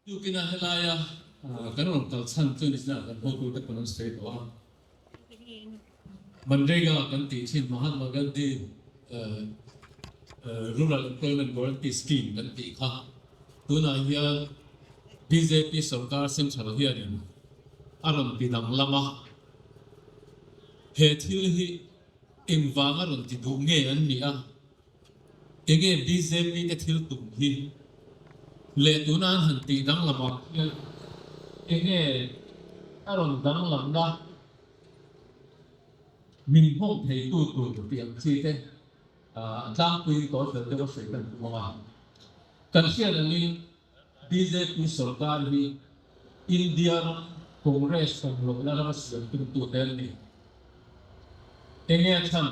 tu kina helaya kanon kal san tu nisna kan hoku te kanon straight wa Manrega kan ti chin Mahatma Gandhi Rural Employment Guarantee Scheme kan ti kha tuna hian BJP sarkar sim chhal hian aram bidang lama he thil hi engwanga ron ti du nge an ni a enge BJP te thil tum hi le tunan han ti dang lama enge aron dang lamda min hong thei tu tiang chi te tlang tui ko se de se kan ma kan sia ni BJP sarkar hi India Congress kan lo na ra siam tu tel ni enge chan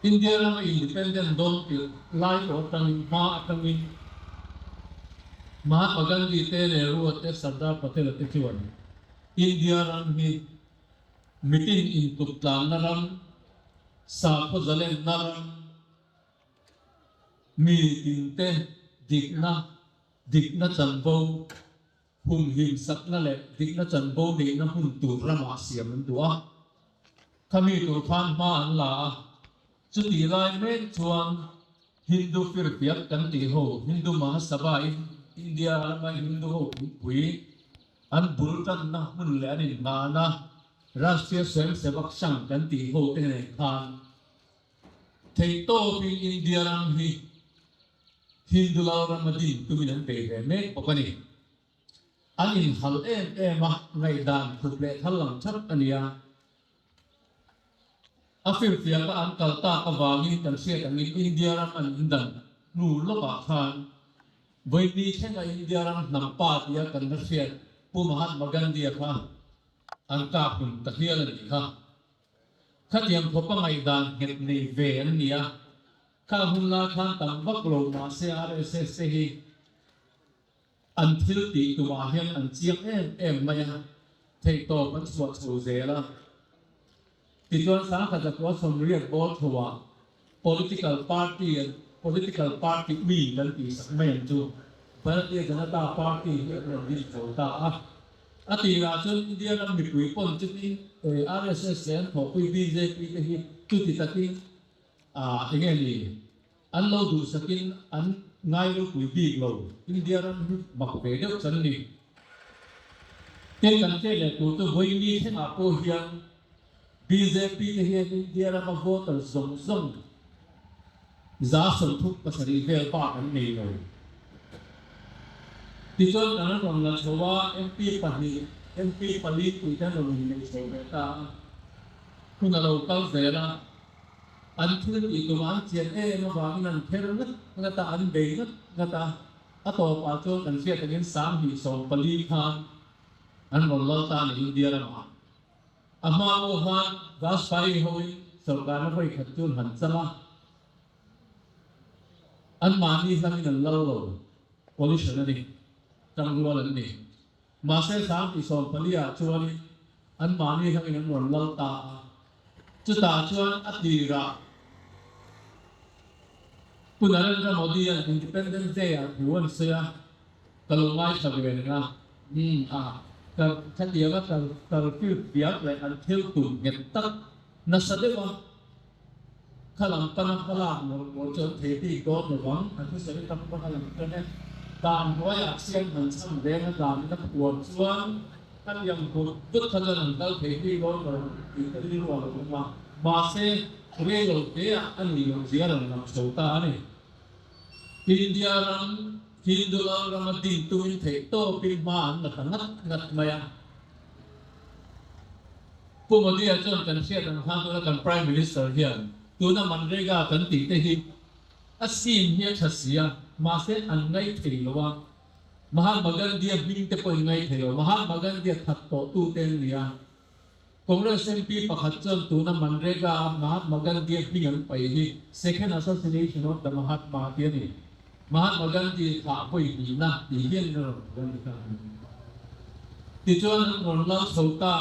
India independent don lai ko tang ma tangin Mahatma Gandhi te Nehru te Sardar Patel te kiwan India ran hi meeting in Tutlan naram sa ko zalen naram meeting te dikna chanbo hum him sak na le dikna chanbo de na hum tu rama siam tua kami tu khan ma an la chu ti lai men chuan Hindu fir piak kan ti ho Hindu Mahasabha India ma Hindu ho pui an bultan na hun le ani na na Rashtriya Swayamsevak Sangh kan ti ho te ne khan thei to pi India ram hi Hindu lao ramadin tuminan pe me popani anin hal ma ngai dan thuple thalang chap ania afir fia ka an kalta ka wangi kan sia kan India ram an indan nu lo ba khan voi ni thenga India ram nam pa dia kan na sia pu Mahatma Gandhi kha an ka pun tahia la ni kha khatiam thopa ngai dan het nei ve an nia ka hun la khan tam vak lo ma se RSS se hi an thil ti tu ma hian an chiang em maya thei to ban suat chu zela ti chuan sa kha ta ko som riat bol thuwa political party mi kan ti sak men chu Bharatiya Janata Party ni chota ati ra chun India ram mi pui pon chu ni RSS sen tho pui BJP te hi tu ti ta ti enge ni an lo du sakin an ngai lo pui bi lo India ram mak ve deuh chan ni te kan te le tu voi ni the a ko hian BJP te hi India ram voter zong za son thuk pasari vel pa an nei lo ti chon an rong la chowa MP pali pui ta lo ni nei so ta kuna lo kal zela an thil i tu an chian ma wang nan pher na ta an be na ta ato pa cho kan sia kan sam hi so pali khan an lo lo ta ni India ma ama o han das pai hoi sarkar na hoi khat chun han chama an mani sang in lo pollution ni tang lo ni ma se sam i so pali a chuan an mani sang in lo ta chu ta chuan atira Punarendra Modi an Independence Day huan sia kalungai saben nga ka thaliya ka fil biak le an thil tu nget tak na sadewa khalam kana khala mo chon theti ko no wang an thu se tam ko khalam kane dan hoya sian han sam de na dan na kuan chuan kan yang ko but khalan an dal theti ko no ti ta ri ro lo ma se re lo te an ni lo ziah ram chota ani India ram Hindu ram din tu in thei to pi man na ngat maya Pumadia chon kan sia kan han to kan prime minister hian tu na manrega kan ti te hi asim hi thasia ma se an ngai thei lowa Mahatma Gandhi bing te poi ngai thei lo Mahatma Gandhi that to tu ten nia Congress MP pakhat chon tu na manrega Mahatma Gandhi bing an pai hi second assassination of the Mahatma Gandhi Mahatma Gandhi tha poi ni na ti hian ro Gandhi ka ti chuan ron la chota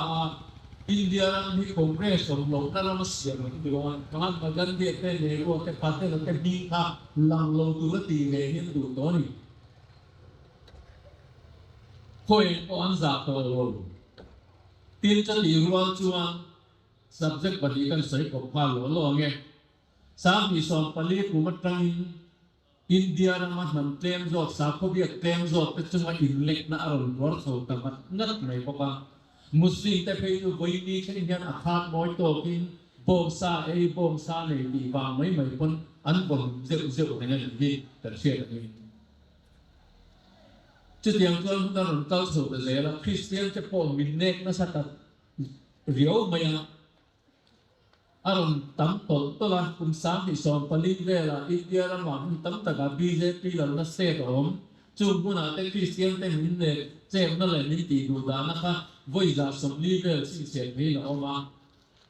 India ni Congress ron lo na ram siam ti ron Mahatma Gandhi te Nehru te Patel te bi kha lang lo tu ti le hian du to ni คุยอ่อนจากตัวเราตีนจะดีรัวจวน subject ปฏิกันใส่กับความหลวงไงสามที่สองปลีกุมัตรังอินเดียนั้นมันเต็มจอดสาขบีเต็มจอดเป็นจังหวะอินเล็กน่าอารมณ์ร้อนสุดแต่มันนัดไหนบอกว่ามุสลิมแต่เป็นวัยนี้เช่นนี้อาคารมอยตัวกินบ่มซาบ่มซาเลยดีบางไม่คนอันบ่มเจ้าในนั้นดีแต่เชื่อกันนี้จุดยังก็ต้องเก้าสุดเลยแล้วคริสเตียนจะพ่อมินเนกนั่นสักเรียวไม่อารมณ์ตั้มตัวละคุณสามที่สองผลิตเวลาอินเดียระหว่างตั้มตะกับบีเจพีแล้วนักเสกอมจุ่มกุน่าแต่คริสเตียนแต่มินเนกเจ้านั่นแหละนี่ตีดูดานะคะวัยจะสมลีเวลสิ่งเสียงนี้แล้ว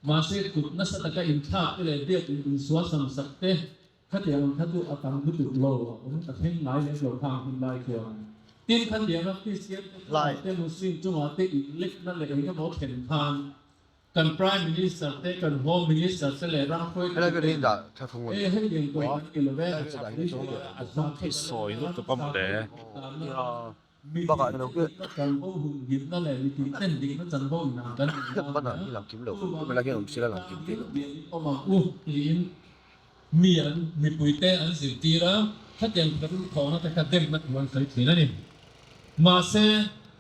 มาเสกกุนักสัตย์อินทาที่เลยเรียกอินสวาสมสักเตะขัดยังขัดดูอาการมุตุโลผมตัดให้หลายในโลกทางคุณได้เกี่ยวตีนขัดยังคริสเตียนแต่มุสลิมจุ่มแต่อินเล็กนั่นแหละเองก็บอกเห็นทางกัน Prime Minister แต่กัน Home Minister เสร็จแล้วคุยกันให้ยังคุยกันกิโลเมตรที่ซอยนู้นตัวปั๊มแต่bác ạ nó cứ กันโอ้หุ่นหินนั่นแหละมีที่เต้นดิ่งนั่นจันโบ้หนากัน bắt đầu đi làm kiếm lẩu mình là cái đồng chí là làm kiếm tiền เอามาอู้หินมีปุ๋ยเต้อันสิบตีแล้วถ้าอย่างกระดูกของนั่นแต่กระเด็นมันมันเคยถึงนั่นนี่มาเซ่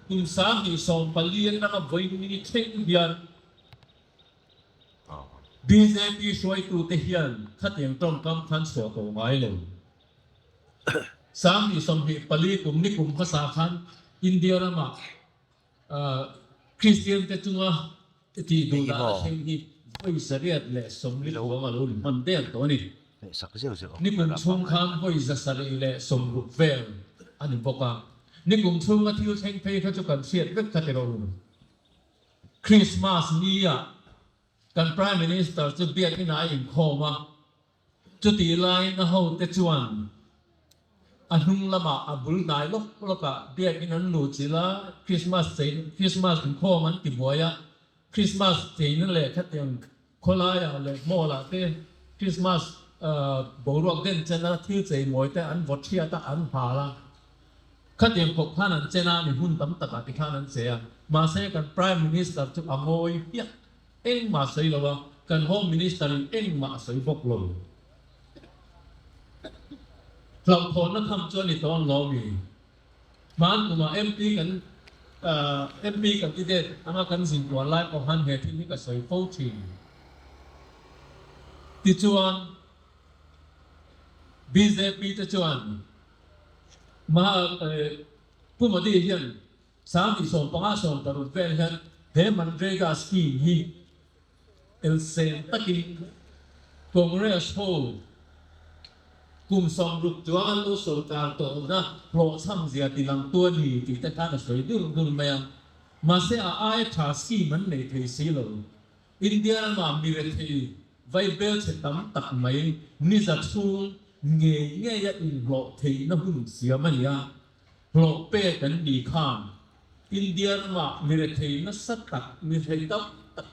คุณสามีสองปลีนนะครับวัยนี้เช่นเดียนBJP ช่วยตัวเทียนถ้าอย่างตรงกับท่านสวตัวไม้เลยสามที่สมเหตุปลีกลุ่มนี้กลุ่มภาษาคันอินเดียละมาคริสเตียนแต่จังว่าที่ดูแลเช่นนี้ไม่เสียดเลยสมฤทธิ์หัวมาลุ้นมันเด่นตัวนี้นี่กลุ่มชงคันไม่จะเสียเลยสมรูปเวลอันนี้บอกว่านี่กลุ่มชงมาที่เช่นเพย์เขาจะกันเสียดก็จะเราคริสต์มาสนี้อ่ะกัน Prime Minister จะเบียดที่ไหนอีกข้อมาจุดที่ไลน์นะเขาเตจวนอันนุ่งละมาอับุลนายล็อกก็เบียดที่นั้นหลุดสิละคริสต์มาสเซนคริสต์มาสถึงข้อมันติดบัวยะคริสต์มาสเซนนั่นแหละแค่เพียงคนละอย่างเลยโมละเต้คริสต์มาสบรวกเด่นเจนาที่ใจมวยแต่อันวัดเชียตอันพาละแค่เพียงพกข้านั้นเจนาในหุ่นตั้มตะการที่ข้านั้นเสียมาเสกัน Prime Minister จะอโมยเปียเอ็งมาใส่แล้วว่ากัน Home Minister เอ็งมาใส่พวกเราเราคนนั้นทำจนในตอนเรามีมันก็มาMP กันMP กับที่เด็ดอันนั้นกันสิ่งว่าไล่ของฮันเหตุที่นี่ก็ใส่โฟทีที่จวน BJP ที่จวนมาผู้มาดีเห็นสามที่ส่งปังอาส่งตรุษเวรเห็นเฮมันเรกาสกีฮีเอลเซนตะกี้คงเรสโฮกลุ่มสองรูปจวนรู้สูตรการตัวนะโปรซัมเสียติลังตัวนี้ที่แต่การสวยดูไม่ยังมาเสียไอ้ชาสกีมันในเทศิลป์อินเดียมามีเรื่องที่ไวเบลเชตัมตักไม่นิจัตซูเงี้ยอินโลที่นั่นหุ่นเสียมันยาโลเป้กันดีข้ามอินเดียมามีเรื่องที่นัสตักมีเรื่องตัก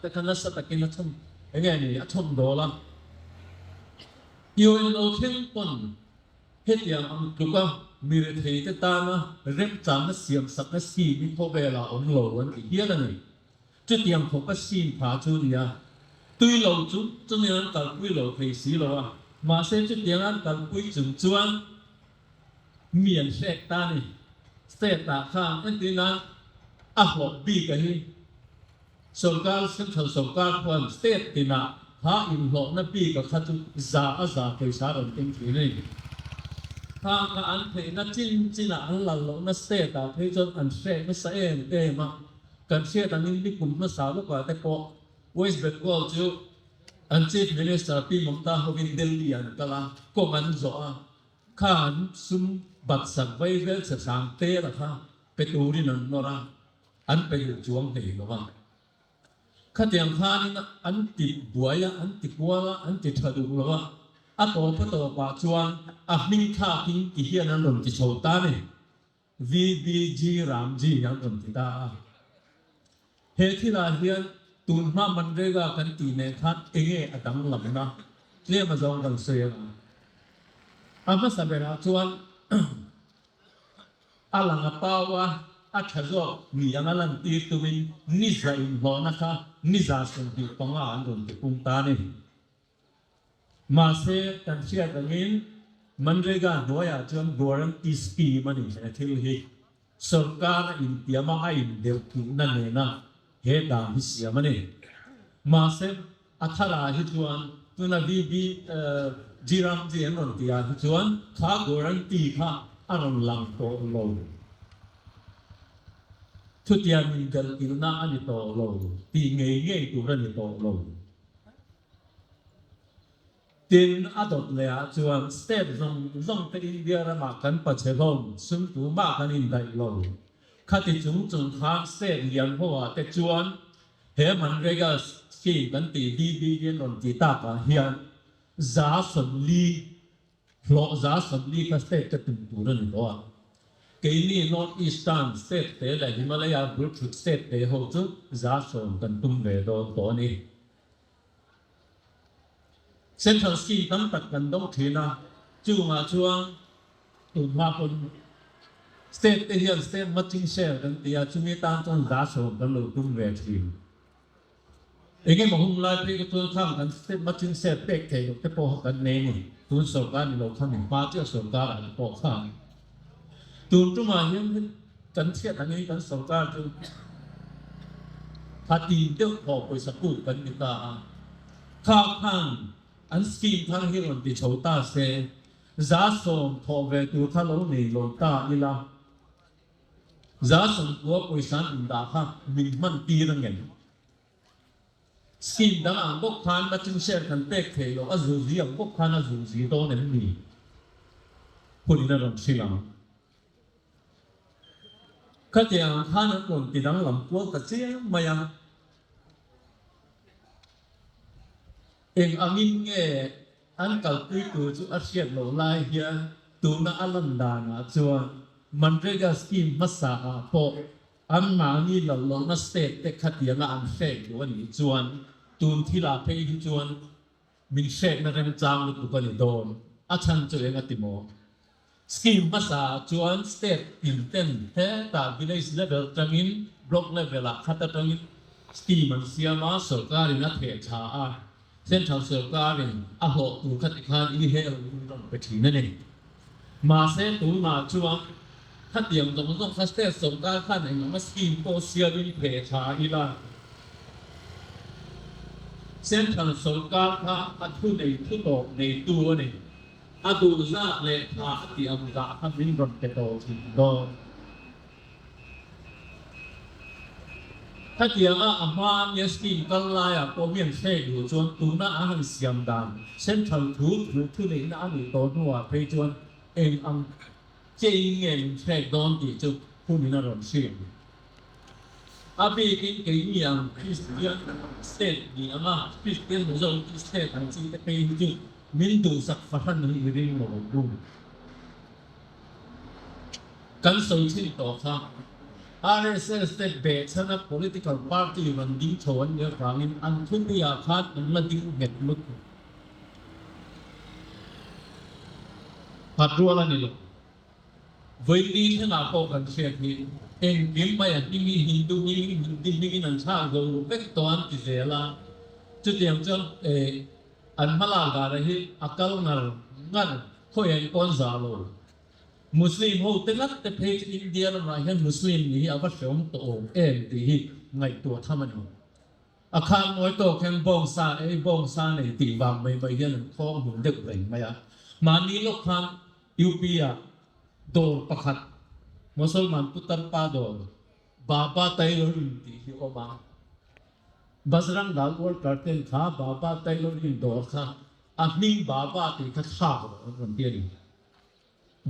แต่กันนัสตักกินนัทมยังไงนี่อัทมโดละอยู่ในโลกทั้งปนเหตุอย่างอันตุกะมีเรื่องที่ตานะเริ่มจำนัสเสียงสักนัสสีมีพอเวลาองโลวันที่เฮียนั่นนี่จุดยังพบกับสีผาจุดยาตุยโลจุดจนยังการคุยโลเพสีโลอ่ะมาเส้นจุดยังการคุยจุดจวนเมียนเสกตานี่เสกตาข้างอันที่นั้นอ่ะหอบบีกันนี่สงการเส้นทางสงการวันเสกตินะหาอินหลอกนับปีกับขัดซาเคยสารอันเป็นที่นี่ทางอันเพนัดจินอันหลังหลอกนับเสกตาเพจนอันเสกไม่ใช่เองมาการเชื่อตอนนี้ที่กลุ่มนักสาวลูกว่าแต่ก็เวสเบงกอลจูอันเชิดมินิสเตอร์ปีมตาฮวินเดลีอันกลาก็มันจ่อข้านซุมบัดสักไว้เวลสักสามเตะละค่ะไปดูนี่นั่นนราอันไปอยู่จวงเหนือว่าข้าเตียงข้านี่นะอันติดบัวยอันติดบัวอันติดถดุละว่าอัตโตพระโตปาจวนมิงข้าพิงกิเฮียนั้นหล่นติดโชตาเนี่ยVBG รามจียังหล่นติดตาเหตุที่เราเรียนตูนมามันเรียกกันตีในคัดเองอดังหลับนะเรียกมาจองกันเสียอามาสับเบราชวนอาลังปาวะอ chazo ni angalan ti tumin ni za in ho na kha ni za sun ti panga an ron ti pung ta ni ma se tan sia dangin manrega noya chon goran ti ski mani he thil hi sarkar india ma ai deu ki na ne na he da hi sia mani ma se athara hi chuan tuna bi jiram ji an ron ti a hi chuan kha goran ti kha aron lang to loทุติยามิกันอิลนาอันนี้โตโลตีเงยเงยตัวนี้โตโลตินอดดเลยจวนสเตปรงเป็นอินเดียระมากันปัจเจกซึ่งตัวมากกันอินไดโลข้าที่จุงข้างเสกเลียนเพราะว่าแต่จวนเฮมันเรียกสิ่งกันตีดีเย็นนตีตากเฮียนจ้าสมลีหลอกจ้าสมลีก็สเตปจะถึงตัวนี้ตัวKini North Eastern State แต่ละฮิมาลายาบุตร State แต่หัวจุดจ้าส่งกันตุ้มเวโดตัวนี้เส้นทางสกีตั้งตัดกันต้องทีนะจู่มาช่วงตุนมาคน State เฮียน State มัดจิงเชลกันที่อาจุมีตั้งจนจ้าส่งกันเลยตุ้มเวทีเองบอกหุ่นลายพริกตัวข้างกัน State มัดจิงเชลเป็กเกี่ยวกับพวกกันเองตุนส่งกันเราทำหนึ่งป้าเจ้าส่งกันพวกข้างตูนจุมาเห็นกันเทียดอันนี้กันสงการจุพัดดีเดียวพอไปสักกูกันนิตาข้าวข้างอันสกีทางที่เราติดโชตาเซจ้าส่งพอเวตูข้าเราในโลตาอีละจ้าส่งตัวไปสันอินดาค่ะมีมันตีรังเงินสกีดังอันบกพานมาจึงเชื่อกันเป๊กเทโลอาจูจีอันบกพานอาจูจีโตเนี่ยมีคนนี้เราชิลังข้าเจ้าท่านคนที่ดังลำพัวกระเจี๊ยบมายังเองอามินเงอันเก่าคุยตัวจุอาเซียนโลไลเฮียตัวน่าอัลลันดานะจวนมันเรียกสกีมาสาพออันมานี่เราลงนัสเตตแต่ขัดยังอันเชกอยู่วันนี้จวนตูนที่ลาเพย์จวนมินเชกนั่นเองจางลุกกันโดนอาชันจะเองอติโมสกีมาสาจวนสเตทอินเทนเทตาวิลเลจเลเวลตรังอินบล็อกเลเวลขัดตรังอินสกีมันเสียมาสุการินัทเทชาเส้นทางสุการินอาหตูขัดอีกขันอีเฮลไปถึงนั่นเองมาเส้นตูมาจวนขัดเดียมตรงต้องขัดสเตทสุการขันเองมาสกีโปเซียวินเพชาอีลาเส้นทางสุการขัดอัดทุนในทุนโตในตัวนี่อาดูน่าเละอาที่อันดับมิงรันเตโตสิโดถ้าเกี่ยวกับอาหารเยสกินกันไล่ก็มีเช่อยู่จนตัวน่าอาหารเสียมดังเส้นทางถูกทุเรศน่าดูโตนัวไปจนเองอังเจงเงินเช่ดอนที่จะผู้มีน่ารำเสียงอาบีกินเกี่ยงคริสเตียนสเตทนี่อามาคริสเตียนเราคริสเตียนทั้งสิ้นแต่เป็นจุดมินดูสักฟันนี่เรื่องโลดูกันส่งที่ต่อครับ RSS เด็กเบสนะ political party มันดิ้งโฉนเยอะครั้งนี้อันทุนที่อาคาดมันดิ้งเห็ดมุดพัดรัวแล้วนี่ลูกวันนี้ที่น่าพอกันเชียร์ที่เองดิ้งไปอันนี้มีฮินดูมีนันชาเราเป็นตัวอันที่เสียละจุดเดียวจะอันมาลากอะไรที่อักลนั่นงั้นเขาเองก้อนซาโลมุสลิมเขาแต่ละแต่เพจอินเดียเราเห็นมุสลิมนี่อาวัชมโตเองที่ไงตัวทำมันอยู่อาคารน้อยโตแข่งบองซาบองซาในตีบางไม่เห็นข้อหุ่นเด็กเลยไหมอ่ะมานี่ลูกค้ายูปีอ่ะโดนประคัดมุสลิมพุทธปาโดนบาบาไตโลรินที่ออกมาBasrang dalwar karten kha baba tailorin dor kha ahming baba ti kha kha ron tiari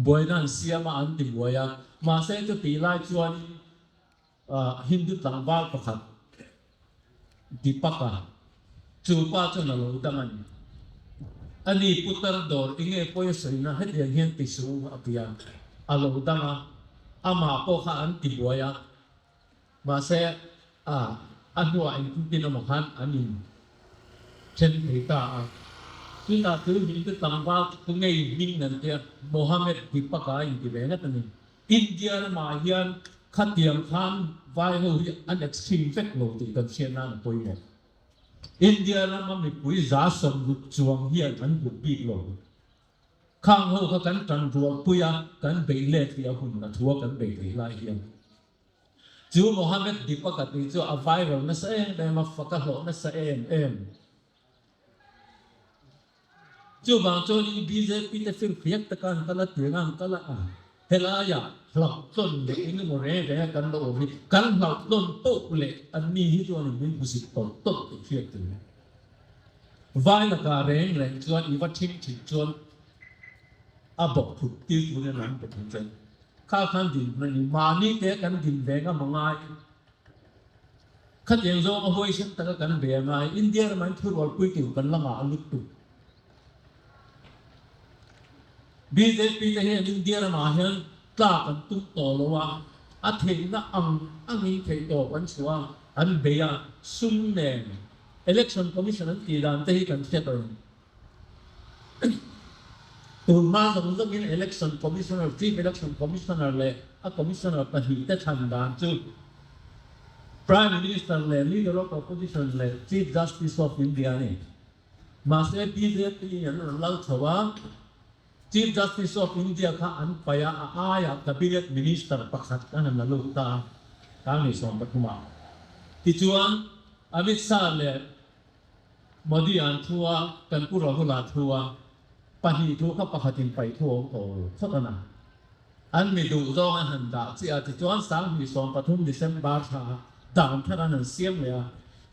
boinan siama an ti boya ma se to ti lai chuan hindu tlangwal pakhat dipaka chupa chona lo daman ani putar dor inge poy soina hedian hian ti su apia alo dama ama po kha an ti boya ma seอันว่าไอ้ที่เราบอกฮันอันนี้เช่นที่ตาที่ตาคือหินที่ต่างว่าตรงไงหินนั่นเดียโมฮัมเหม็ดที่ปากกาอินที่เบนัตนี่อินเดียมาเฮียน ขัดเตียงข้ามไว้เราอันเอ็กซ์ตรีมเฟกโลติกันเชียนั่นปุยเนี่ยอินเดียนั้นมันมีปุยจ้าสมบุกจวงเฮียมันบุกปีกโลข้างเขาก็กันจันทัวปุยกันเบลเล่ที่เอาหุ่นกันทัวกันเบลไล่เฮียจูโมฮัมเหม็ดดิปกันที่จูอวัยเรานั่นเองแต่มาฟักเขานั่นเองจูบางโจนี่บีเจพีแต่ฟิลเฟียกตะการกันละเตียงกันละเฮลายาหลับต้นเด็กนี่โมเร่เด็กกันโลวิกันหลับต้นโต๊ะเล็กอันนี้ที่ตัวนี้มันบุษต้นโต๊ะเฟียกตัวนี้วายละการเร่งเลยจวนอีวัดทิ้งจวนอาบอกถูกตีตัวนี้นั่นเป็นจริงข้าขันดินมันมานี่เด็กกันดินแดงก็มังไงขัดยังโซ่ก็ห้อยเช่นตะกันเบียงไงอินเดียมันถือว่าคุยกันกันละมาลุกตุBJP เนี่ยอินเดียมาเห็นตากันตุ้งโตแล้วว่าอาทิตย์นั้นอันนี้เทโตวันชัวอันเบียซุ่มเนี่ย election commission นั้นตีดันเตะกันเสียตัวตัวมาตรงนี้ election commissioner chief election commissioner เลยcommissioner ตัดหินแต่ทันดันจุด prime minister เลย leader of opposition เลย chief justice of India เนี่ยมาเสีย BJP อย่างนั้นเราเถอะว่า Chief Justice of India ข้าอันไปcabinet minister ปักขัดกันนั่นลูกตาการในส่วนปฐุมาที่จวนอมิตซาเลยมดีอันทัวกันผู้รอผู้ลาทัวปะฮีทัวข้าปักขัดไปทัวโอ้สักหน่ะอันมีดูร้องหันดาที่จวนสามมีส่วนปฐุมดิเซมบาร์ชาดามท่านั้นเสียงเลย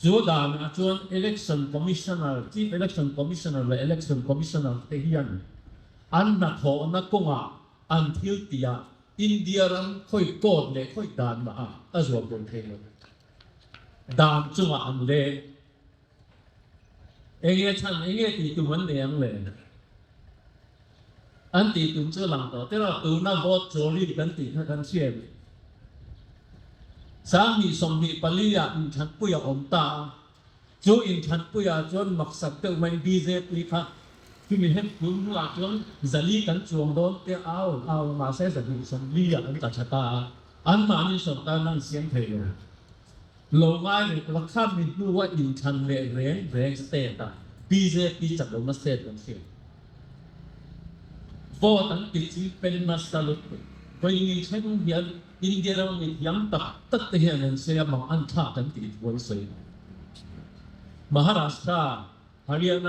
จวนดามจวน election commissioner chief election commissioner เลย election commissioner เทียนอันนักโหนักกงอันทิลตียอินเดียรันค่อยโกดเลยค่อยดานมาอาจว่าบนเทนดานจังอันเลยเองฉันตีตัวมันเลี้ยงเลยอันตีตัวเจ้าหลังต่อแต่เราตัวน่าบอดโจลีกันตีให้กันเชี่ยสามีสมมีปลียอินฉันปุยอมตาจูอินฉันปุยจนมักสักเตอร์ไม่บีเซปีค่ะที่มีเห็นคุณว่าจนจะลีกันจวงโดนเตะเอามาเสียจะมีสมลีอันตัดชะตาอันมานี่สมตานั่งเสียงเพลงโลง่ายเลยเราข้ามมีรู้ว่าอินชันเร่งสเตตบีเจปีจับลงมาสเตตกันเสียโฟตันติดที่เป็นมาสลุดไปยิงใช้พวกเดียร์อินเดียเรามียังตัดเทียนเสียบางอันท่ากันติดวันเสียมหาราชตราฮาริยา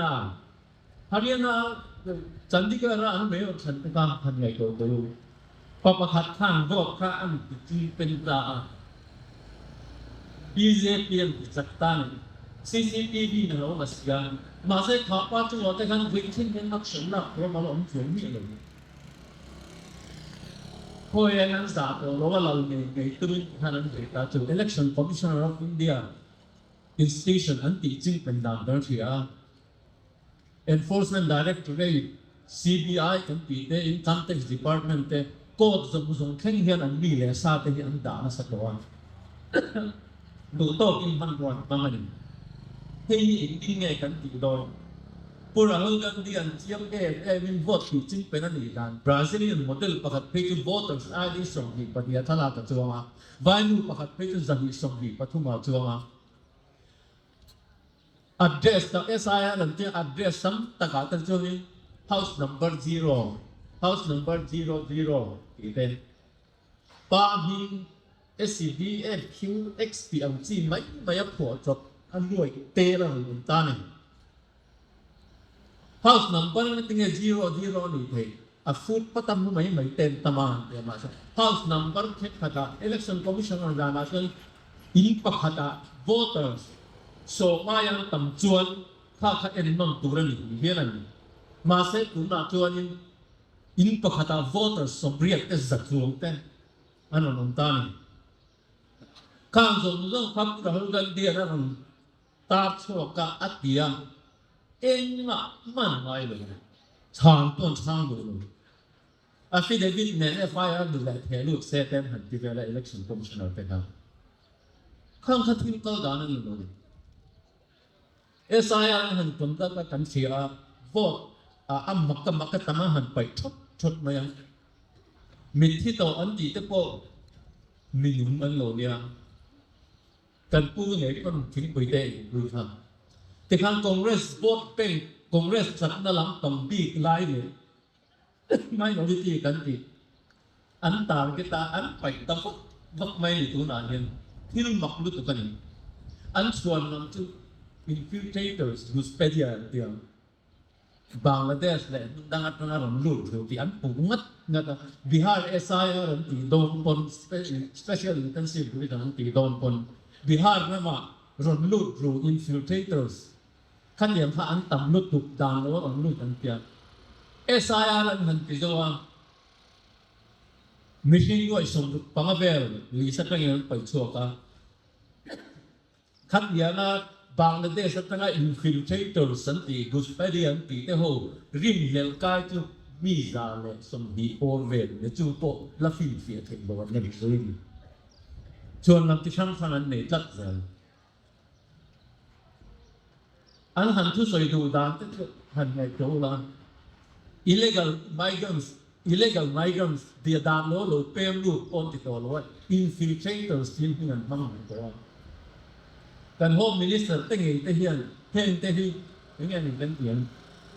นาจันทิการะอันไม่เอาฉันไปการพันใหญ่โตดูปปขัดข้างบอกข้าอันที่เป็นตา BJP จัดตั้ง CCTV นะเรามาเสียมาเสกข้าป้าจังหวัดแต่กันวิ่งทิ้งเป็นนักสนนักเรามาลงถึงนี่เลยพออย่างนั้นสัตว์เราว่าเราในตื่นขนาดนี้แต่จุด election commissioner of India institution อันที่จริงเป็นด่านเดินเสียEnforcement Directorate, CBI กันปีเต Income Tax Department เตก็จะมุ่งแข่งเฮียนอันนี้เลยซาเตอันด่านะสักวันดูโต๊ะกินพันวันบางอันเฮียอินไงกันตีโดยผู้รับกันดีอันเจียมวินโหวตที่จริงเป็นอันนี้กันบราซิลีนโมเดลประกาศเพจ voters ID ส่งที่ปฏิทารากันจัวมาไวนูประกาศเพจจันทิส่งที่ปทุมมาจัวมาaddress the SIR นั่นที่ address ซ้ำตะการตั้งชื่อ house number 00ที่เป็นป้าหิง SCV FQXP อันที่ไม่พอจบอันด้วยเตะแล้วมันตานี่ house number นั่นที่00นี่เป็นfood ปัตตามุไม่เต็มตามันเดี๋ยวมาใช่ house number เช็คขัด election commissioner ได้มาใช่อินปักขัด voters so มายังต่ำจวนถ้าเขาเอ็นนนตัวนี้เฮียนั่นมาเสกตัวน่ะจวนอินปักขัด voters สมเรียกแต่จัดจวงแต่อันนั้นตานี่ข้างส่วนเรื่องความกระหึ่มกันเดียร์นั่นตาชั่วกะอัดเดียเอ็งอ่ะมันไงเลยช่างต้นช่างดูเลยaffidavit เนี่ย FIR ดูแลเทลูกเซตเต็มหันที่เป็น election commissioner เป็นครับข้างขัดทิ้งก็ด่านั่นเลยSIR หันคนตั้งกันเสียโวตมักตามหันไปชดมายังมิที่ตัวอันดีแต่พอ mình ăn lẩu nia cần pu này con chính quy tệ rồi ha thì khang Congress vote pen Congress sắp na làm tổng bị lại này minority kan ti an tar kita an pai ta phúc vấp may tu na hiền hin mặc lu tu kan an suan nam chu infiltrators pathian tiang Bangladesh le dangat na ram lu ti an pungat ngata Bihar SIR an ti don pon special intensive with an ti don pon Bihar na ma ron lu infiltrators kan yam ha an tam lu tu dan lo ron lu kan tia SIR an han ti zo mission ko isong pangavel lisa tang yan pagsuka khát yana Bangladesh at nga infiltrators santi guspedian ti te ho rim lel kai tu miza le som di orvel le chu po la fil fi the bo na rim chuan lam ti sang fanan ne tat zel an han thu soi du dan te han ngai to la illegal migrants dia dan lo pem lu on ti to lo infiltrators tin hingan mang to kan home minister tengi te hian hen te hi nge ni kan tian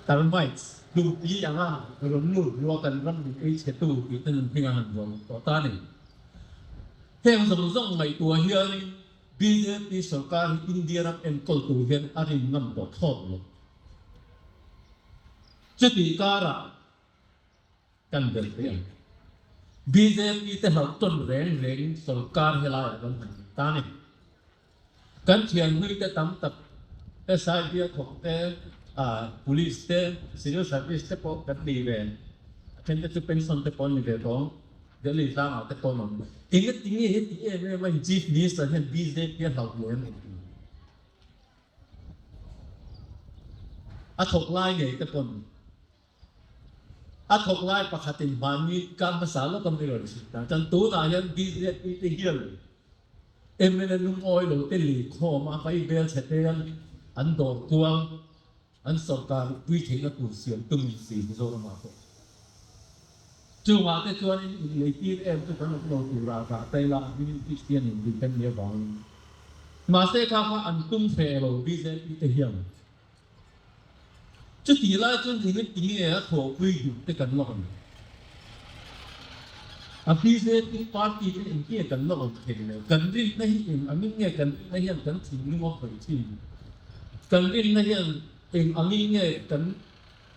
termites du pi anga ron lu lo kan ram di ei che tu ki ten hinga han bo to ta ni hem zong zong mai tua hian BJP sarkar India ram en kol tu hian arin ngam to thot lo chuti kara kan del te BJP te hal ton reng sarkar hela kan ta ni kan thian hui te tam tak SID thok te police te civil service te po kan di ve chen te pension te pon ni ve to delhi sa ma te pon non ingat tingi he ti e me chief minister hen BJP hal lo en a thok lai nge te pon a thok lai pakhatin bani kan masalo kam ni ro ta chan tu na yan BJP te hial em nên lung oi lo te li kho ma fai bel chetel an do tuang an sarkar pui thing a tu siam tum si zo ma ko chu ma te chuan in le ti em tu kan lo tu ra ka tai la ni christian in di kan ne bang ma se kha kha an tum fe lo bi se te hiam chu ti la chun ti ni ti e a tho pui du te kan lo appreciate party in kia kan lo theng ne kan rin na hi in amin nge kan na hian kan thing ni mo phai chi kan rin na hian in amin nge kan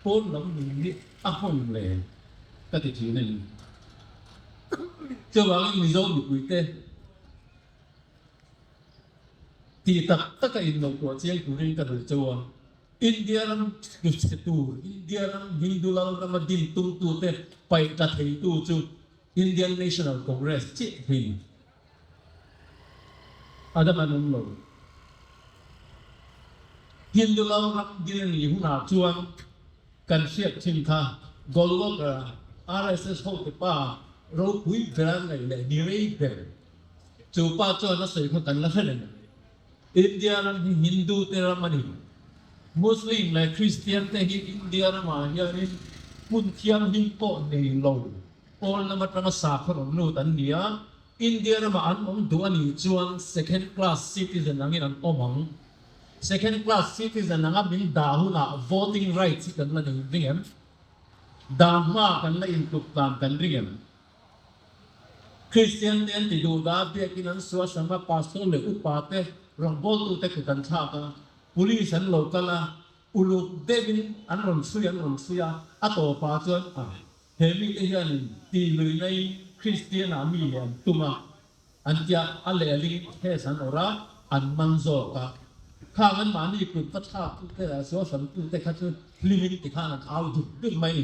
pon lam ni a hon le ka ti chi ne cho ba mi zo ni pu te ti tak ka in lo ko chiang ku rin ka do chawa India ram tu India ram Hindu ram din tum tu te pai ta thei tu chu Indian National Congress chi hin adam anum lo Hindu lo ram din ni huna chuan kan siat chin kha golwoka RSS ho te pa ro pui gran nei le ni rei de chu pa cho na sei kho kan la khan India ram Hindu te ram ani Muslim le Christian te hi India ram ma ya ni mun thiam hin po nei lo all na matanga sa khon nu tan nia India na ma an om du ani chuan second class citizen angin an omang second class citizen anga bin da huna voting rights kan la ning ringem da ma kan la in tuk tam kan ringem Christian den ti du da be kin an suwa sama pastor le upate rombol tu te kan tha ka police an local ulu devin an ron suya ato pa chuan hemi te hian ti lui nei Christian ami hian tuma antia ale ali he san ora an manzo ka khang an mani ku patha tu te so sam tu te kha chu limit ti khang an au du du mai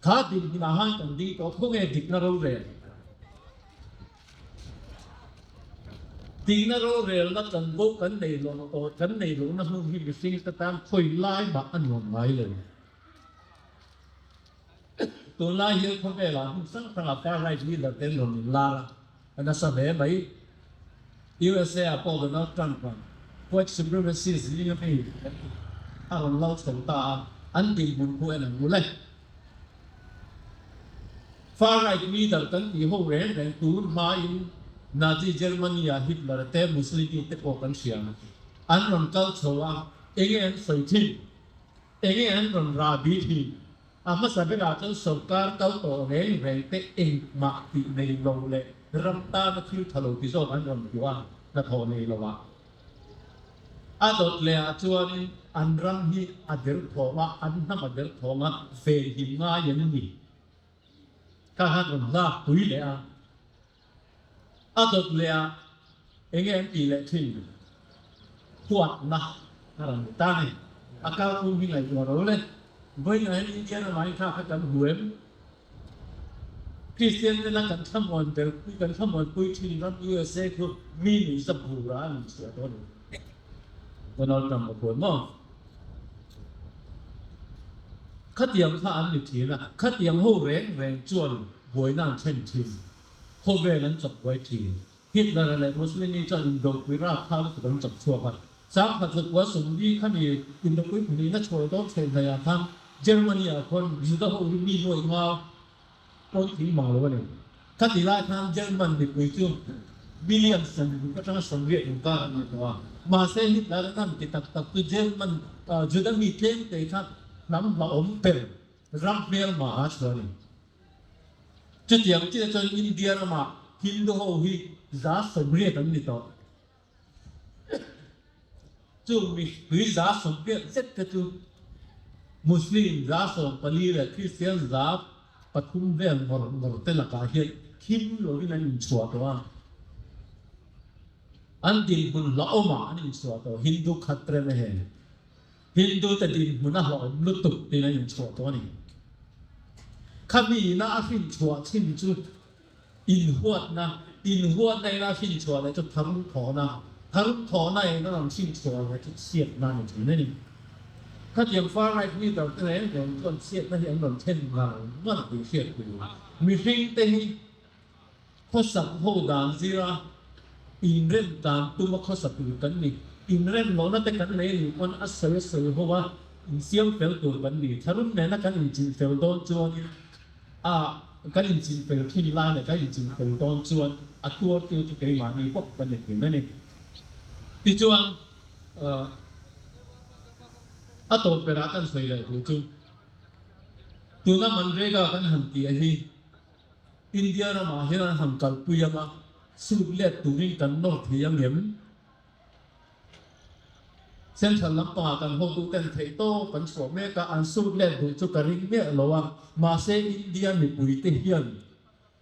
kha din ni na han kan di to khong e dik na ro re ti na ro re la kan bo kan nei lo to kan nei lo na hu hi bi sing ta tam khoi lai ba an yom mai leตัวลายเยอะเขาไปละสังขารฟ้าไรที่เราเต็มหล่นลาละอันนั้นสมัยไหม USA พอกันแล้วจังกันพวก supremacists นี่ก็ไม่ถ้าเราสนตาอันดีบุญคุณอะไรบุญเลยฟ้าไรที่เราตั้งที่ห้องเรียนแต่ตัวมาอิน นาซีเยอรมนีฮิตเลอร์เต้มุสลิมเตปกันเสียงอันนั้นก็ชัวร์เองอันสวยที่เองอันนั้นราบีที่อามาสับเวลาจนสงการเต้าโตเร่งเร่งเตเองมาติในโลเลรัมตานักทิวทะลุที่โซอันนั้นอยู่ว่านักโทในโลวะอาดเลอาจวนอันรังฮีอเดลทอมาอันนั้นอเดลทอมาเฟหิมง่ายยันนี่ข้าหันรัมตาคุยเลยอาดเลอาเองอันอีเล็กที่ปวดนะรัมตาเนี่ยอาการคุณมีอะไรอยู่หรือเลยวันนี้อินเดียน่ะไม่ท่าเขาจำหัวคริสเตียนเนี่ยนักการทำวันเดียวคุยกันทำวันคุยที่รัฐ USA คือมีหนึ่งสัปดาห์นี่เสียตัวนึงวันนั้นทำมาคนมั้งขัดยังข้าอันนี้ทีนะขัดยังหัวแรงจวนหวยนั่งเช่นทีหัวแรงนั้นจับไว้ทีฮิตเลอร์อะไรมุสลิมนี่จะอินโดวิราชเขาจะต้องจับชัวร์กันสักพักว่าสมดีข้ามีอินโดวิราชน่าช่วยต้องเซ็นเลยทั้งเยอรมนีคนยูดาห์อุมีหน่วยงานคนที่มาแล้วเนี่ยถ้าที่ไล่ทางเยอรมันนี่คุยถึงบิลเลียนสันก็จะสมเด็จองค์การนี่ตัวมาเซฮิตแล้วนั่นที่ตักคือเยอรมันยูดาห์มีเท่งแต่ท่านนำมาอมเป็นรัมเบลมาชวนจุดอย่างที่จะอินเดียมาฮินดูเขาฮิจ้าสมเด็จอันนี้ตัวจู่มีฮิจ้าสมเด็จเสร็จก็จู่มุสลิมจ้าสมปลีและคริสเตียนจ้าปฐุมเรื่องมรดกหลักการที่คิมโลวินันชัวตัวอันดินบุญละอมาอันนี้ชัวตัวฮินดูขัดเตรไม่เห็นฮินดูแต่ดินบุญละอมลุตุดินันชัวตัวนี้ข้ามีน่าฟินชัวทิ้งจุดอินหัวนะอินหัวในน่าฟินชัวเลยจะทะลุถอนะทะลุถอในน่าฟินชัวเลยจะเสียดนั่นถึงนั่นนี่ถ้าเทียมฟ้าไรที่เราจะเห็นอย่างต้นเสียดนั่นเองต้นเช่นเราเมื่อปีเสียดอยู่มีสิ่งที่ข้อสับหัวด่านซีระอินเร่งตามตัวข้อสับอยู่กันนี่อินเร่งมองนั่นแต่กันเลยคนอัศวินสื่อหัวเสียงเฟลตัวกันนี่ถ้ารุ่นไหนนักการจินเฟลโดนจวนการจินเฟลที่ร้านเนี่ยการจินเฟลโดนจวนตัวที่จะเกิดมานี่พวกกันเนี่ยนั่นนี่ที่จวนตัวเป็นรักันสวยเลยทุกตัวนั้นมันเรียกกันหันตีไอ้ที่อินเดียเรามาเห็นหันกันปุยมาสุดเล็ดตัวนี้กันโน้ตที่ยังเห็นเส้นฉันลำปากันหงดูเต็นเทโต้กันสวมเมกาอันสุดเล็ดดูจุกริงเมียเราว่ามาเซอินเดียมีปุยเทียน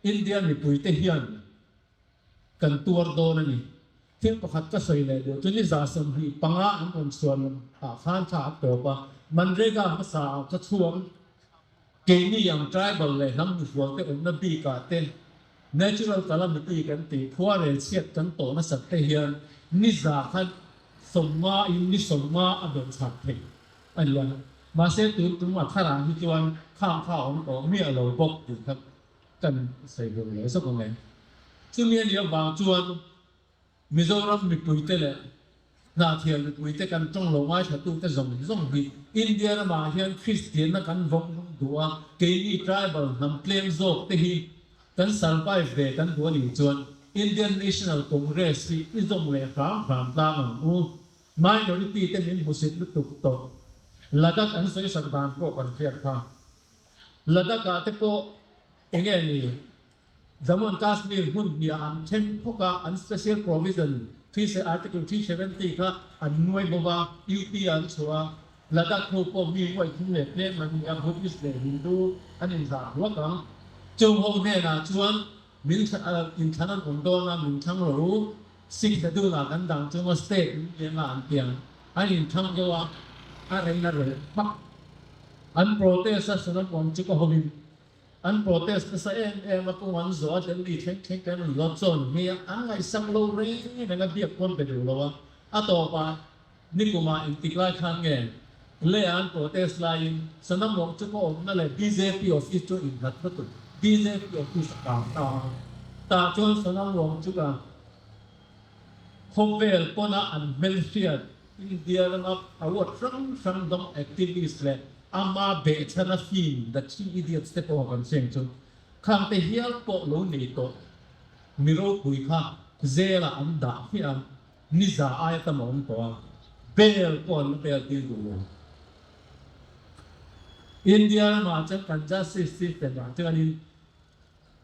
อินเดียมีปุยเทียนกันตัวโดนนี่เที่ยงประคัตก็สวยเลยเดี๋ยวจุดนี้จะสมบีปังอาอันคนส่วนข้านชาตัวว่ามันเรียกภาษาจะช่วงเกนี่อย่างใจบอลเลยน้ำมีหัวเต้นน้ำบีกาเต้น natural กาลมิตีกันตีขั้วเรียนเสียกันโตมาสักเทียนนิสาขันสมมาอินนิสมมาอดมสักเทียอันนั้นมาเสียตัวมาข้าราชการข้ามข้าวของตัวเมียเราบอกอยู่ครับกันใส่เลยสักคนเลยซึ่งเมียเนี่ยบางจวนมิโซรัมมีปุยเตเลยนาเทียนปุยเตกันจ้องลงไว้ชัดตู้แต่ส่งบีอินเดียมาเห็นคริสเตียนนักการวงดัวเกนี่ทริบัลนำเพลงโซกที่กันสัลไปเวกันตัวนี้จวนอินเดียนเนชั่นแนลคอนเกรสที่อิจมเลขาพรามตามอูไม่โดนตีเต็มมุสลิมตุกโตลัดกันสวยสักบางก็กันเทียบค่ะลัดกันที่ก็เองนี่zaman Kashmir pun dia chen phoka an special provision ที่เส article ที่70ค่ะอันหน่วยบ่ว่า UP อันชัวระดับโคก็มีไว้ที่เนี่ยมันมีอันพุทธเสรีดูอันนี้สาว่ากันจงโหเนี่ยนะชวนมินอินทนันองโดนะมินทั้งรู้สิ่งที่ดูหลักกันดังจงว่าสเตทเนี่ยมาอันเปียงอันนี้ทั้งก็ว่าอะไรนั่นเลยปักอันโปรเตสต์สนับสนุนจุกโหบิอันโปรเตสต์ก็มาตัววันสวดเรื่องนี้เช็คกันรอบโซนมีอะไรสังโลเร่นะครับเรียกคนไปดูแล้วว่าต่อไปนี่กูมาอินทิกไลครั้งเงี้ยเลี้ยงโปรเตสต์ไลน์สนับสนุนจุกโหนั่นแหละ BJP office จุดอินทัศน์ประตู BJP office ต่างจนสนับสนุนจุกโฮเวลปนาอันเมลเซียอินเดียนะครับเอาว่าทั้งดอมแอคทิวิสต์เลยอามาเบชนาฟินดัชนีอิเดียตสเตปโอกันเสียงจนข้างแต่เฮียโปโลนี่โต มีโรคคุยค่ะเจละอันดาที่อันนิซาอายตะมองตัวเบลก่อนเบลดีดูอินเดียมาจากกันจัสซิสเป็นมาจากนี้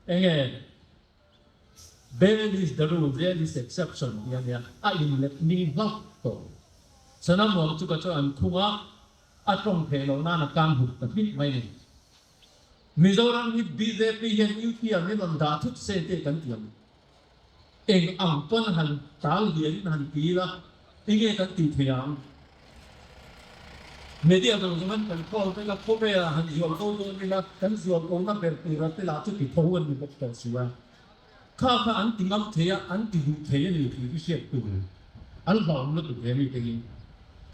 เองเบล is the rule there is exception อย่างเนี้ยอินเล็กนี่ล็อกตัวฉะนั้นมองจุกจุอันทุ่งตรงเพลน่านักการหุบแต่พิษไม่มิโซรัมนี่ BJP เห็นยูที่อันนี้มันด่าทุกเศษกันเดียวเองอ่างต้นหันตาเหลียนหันปีละเองกันตีเทียงเมื่อเดียวกันมันเป็นข้อเป็นละข้อเวลาหันส่วนโตโตนี่ละกันส่วนโตนั่นเป็นปีละที่ละจุดที่ทุ่งมันเป็นตัวสิวะข้าอันติงอันเทียอันติดูเทียนี่คือที่เสียตัวอันหลงแล้วตัวเทียนี่เอง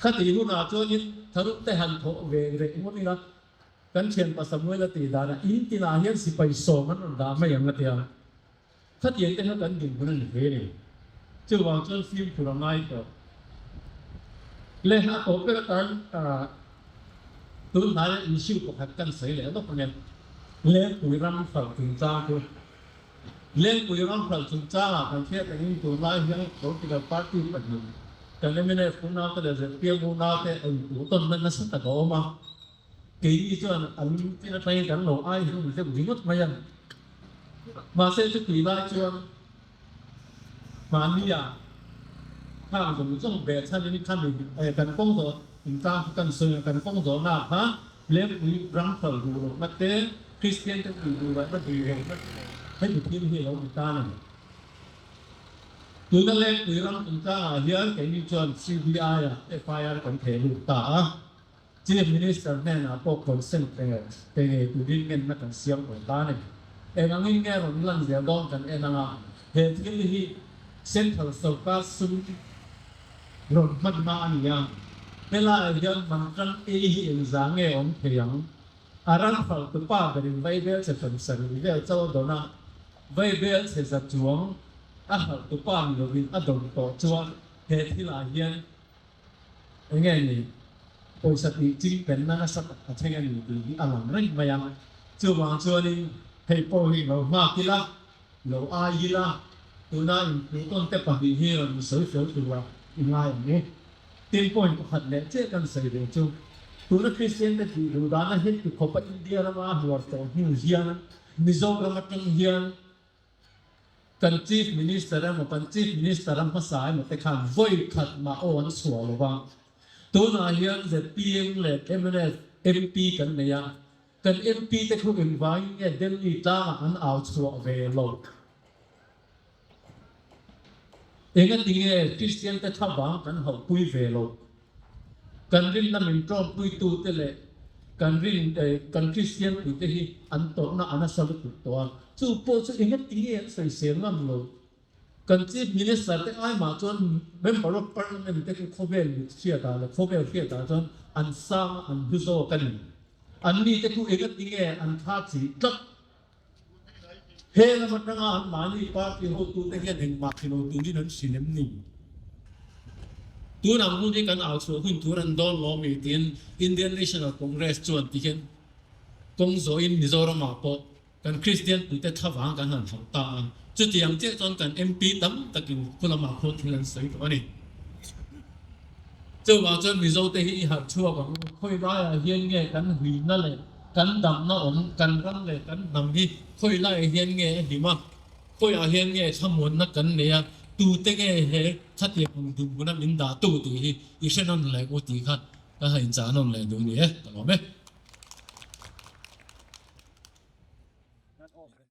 ข้าตีรู้นะจนทารุแต่หันโถเวเรงวันนี้ละกันเชียนภาษามวยละตีดานะอินตินาเฮียนสิไปส่งมันด่าไม่ยังละเทียถ้าเทียนแต่ละกันดิ่งคนนั้นเฮ้ยจะวางจนฟิล์มผู้ง่ายก็เลยหาตัวเป็นการตัวนั้นอินชิวกับหักกันใส่เลยต้องเป็นเลี้ยงคุยรำฝังถึงจ้าคือเลี้ยงคุยรำฝังถึงจ้าการเทียบอย่างนี้ตัวนั้นยังตัวที่เราปาร์ตี้แบบนี้แต่ไม่ได้คุณน้าก็เลยเพียงคุณน้าแต่ตัวต้นมันน่าสนใจก็มากี่จวนอันที่เราไปกันเราไอ้ที่มันจะวิ่งรถมายังมาเส้นที่กี่ได้จวนมาเนี่ยถ้าผมต้องแบกท่านนี้ขั้นหนึ่งกันป้องตัวถึงตากันเสือกันป้องตัวหน้าฮะเลี้ยงมีรังเถิดดูมาเต้คริสเตียนจะดูไว้ไม่ดีเลยไม่อยู่ที่นี่เราถึงตาหนึ่งตัวนั้นเลี้ยงมีรังถึงตาเลี้ยงแก่ยิ่งจวน CBI FIR กันเทลูกตาChief Minister เนี่ยนะพวกคนเส้นแต่ตัวดิ้นเงินนักเสียงของตาเนี่ยang ingay ron lang siya doon kan nga headili central surface sun ron magmaan niya nila yan mangkang ihiin zange on kayang aran fal tu pa garin vaibel sa pansarili ito doon na vaibel sa juwang ahal tu pa ngawin adon to juwang headila yan ingay ni o sa titing pen na nasa katingan ni alam rin mayang juwang juwangให้พอให้เรามากที่ละเราอายละตัวนั้นตัวต้นแต่ปัจจุบันเราเสียเสียตัวง่ายอย่างนี้ทีมพอยก็หัดเล่นเจ้ากันใส่เรื่องจูตัวนักคริสเตียนแต่ที่รู้ด้านนั้นเห็นที่เขาไปอินเดียแล้วมาหัวโตหิวเฮียนมิโซรามาตั้งเฮียนกันชีฟมินิสเตอร์มากันชีฟมินิสเตอร์มาสายมาแต่ข้างว่อยขัดมาอ่อนสวลว่าตัวนั้นเฮียนจะพีเอ็มเล็กMPกันเนี่ยกัน MP แต่เขาเอ็นไว้เนี่ยเดลี่ตาอันเอาชัวเวโลเองก็ติงคริสเตียนแต่ชาวบ้านกันเขาคุยเวโลกันรินน้ำมันตรอคุยตูเตเลกันรินกันคริสเตียนคุยเตฮีอันโตน่าอันสรุปตัวจู่พอจู่เองก็ติงใส่เสียงนั่นโลกันที่มินิสเตอร์แต่ไอ้มาจนเมื่อพอเราปรมันแต่เขาเวลเสียตาเลยเขาเวลเสียตาจนอันสร้างอันดุโซกันอันนี้แต่กูเองก็ติงอันท่าสีจัดเฮลมันตั้งอันมานี่ปาร์ตี้เขาตัวแต่แค่หนึ่งมาที่เราตัวนี้นั้นสิเล่มนี้ตัวนั้นมูที่กันเอาส่วนตัวนั้นโดนล้อมีที่อินเดียนเนชั่นแนลคอนเกรสส่วนที่กันกงโซอินมิโซรามาปอกันคริสเตียนตัวแต่ทับหางกันหันฝั่งตาจุดที่ยังเจ้าจนกัน MP ตั้มตะกินคนละมาโคตรที่นั้นใส่ตัวนี้เจ้าว่าจนมิโซเตฮีหัดชั่วกันค่อยได้เฮียนเงี้ยกันหุยนั่นเลยกันดำน่าอมกันรังเลยกันดำที่ค่อยไล่เฮียนเงี้ยดีมากค่อยเฮียนเงี้ยทำวนนักกันเนี่ยตูเตเงี้ยเฮชัดเจนดูบุญนั้นมินดาตูที่อีเช่นนั่นแหละกูตีขัดก็ให้อินจานนั่นแหละดูนี่ตลอดไหม